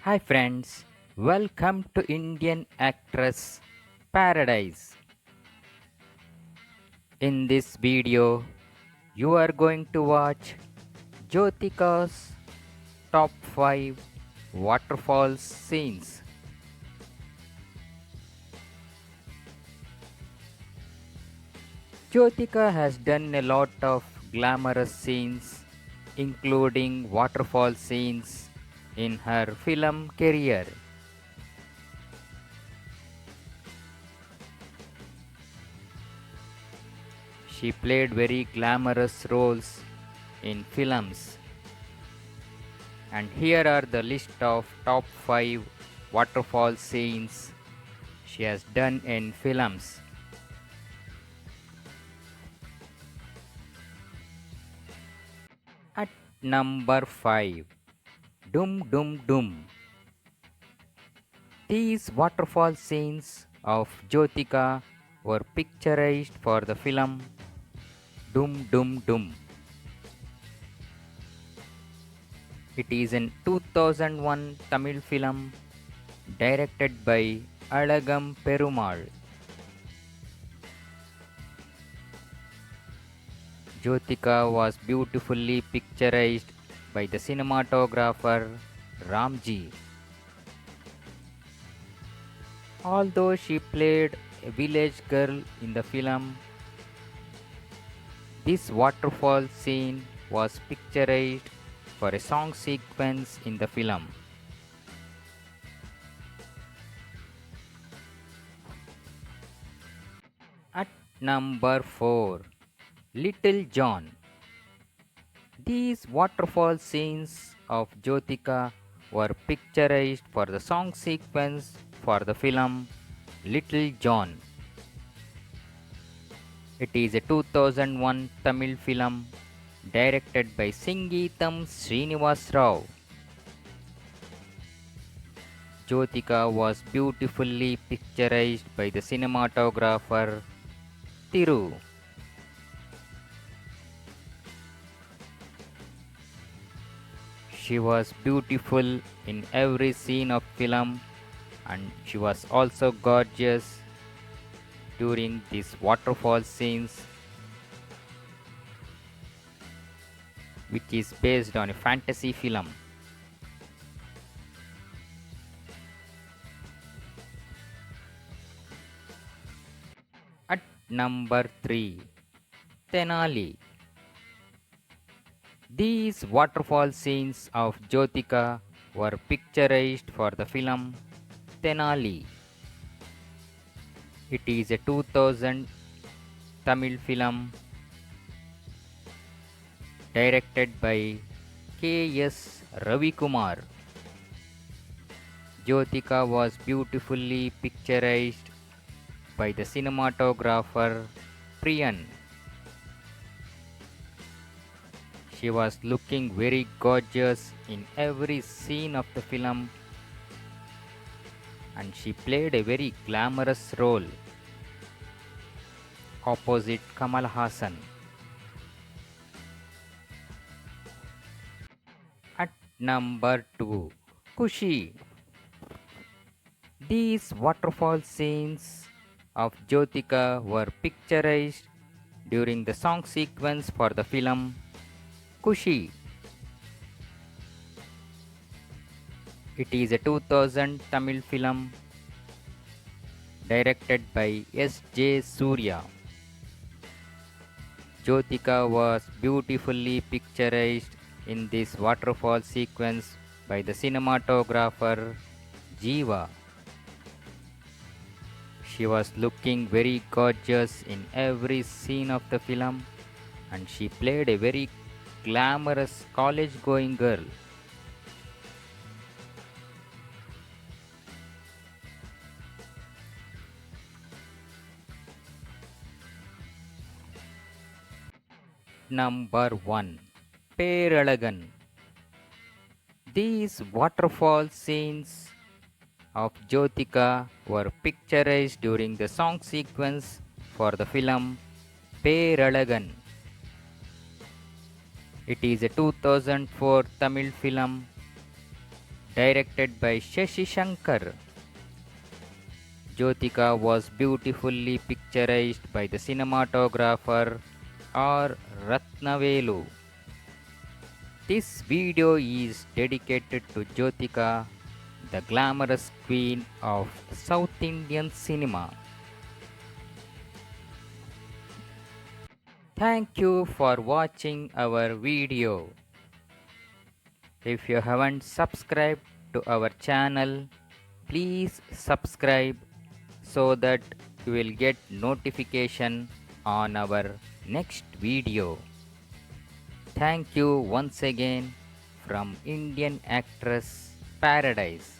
Hi friends, welcome to Indian Actress Paradise. In this video, you are going to watch Jyothika's top 5 waterfalls scenes. Jyothika has done a lot of glamorous scenes, including waterfall scenes in her film career. She played very glamorous roles in films. And here are the list of top 5 waterfall scenes she has done in films. At number 5, Dum Dum Dum. These waterfall scenes of Jyothika were picturized for the film Dum Dum Dum. It is an 2001 Tamil film directed by Alagam Perumal. Jyothika was beautifully picturized by the cinematographer Ramji. Although she played a village girl in the film, this waterfall scene was picturized for a song sequence in the film. At number 4, Little John. These waterfall scenes of Jyothika were picturized for the song sequence for the film Little John. It is a 2001 Tamil film directed by Singeetham Srinivas Rao. Jyothika was beautifully picturized by the cinematographer Thiru. She was beautiful in every scene of film and she was also gorgeous during these waterfall scenes, which is based on a fantasy film. At number 3, Tenali. These waterfall scenes of Jyothika were picturized for the film Tenali. It is a 2000 Tamil film directed by K.S. Ravikumar. Jyothika was beautifully picturized by the cinematographer Priyan. She was looking very gorgeous in every scene of the film and she played a very glamorous role opposite Kamal Hassan. At number 2, Kushi. These waterfall scenes of Jyothika were picturized during the song sequence for the film Kushi. It is a 2000 Tamil film directed by S.J. Surya. Jyothika was beautifully picturized in this waterfall sequence by the cinematographer Jiva. She was looking very gorgeous in every scene of the film and she played a very glamorous college going girl. Number 1, Peralagan. These waterfall scenes of Jyothika were picturized during the song sequence for the film Peralagan. It is a 2004 Tamil film directed by Shashi Shankar. Jyothika was beautifully picturized by the cinematographer R. Ratnavelu. This video is dedicated to Jyothika, the glamorous queen of South Indian cinema. Thank you for watching our video. If you haven't subscribed to our channel, please subscribe so that you will get notification on our next video. Thank you once again from Indian Actress Paradise.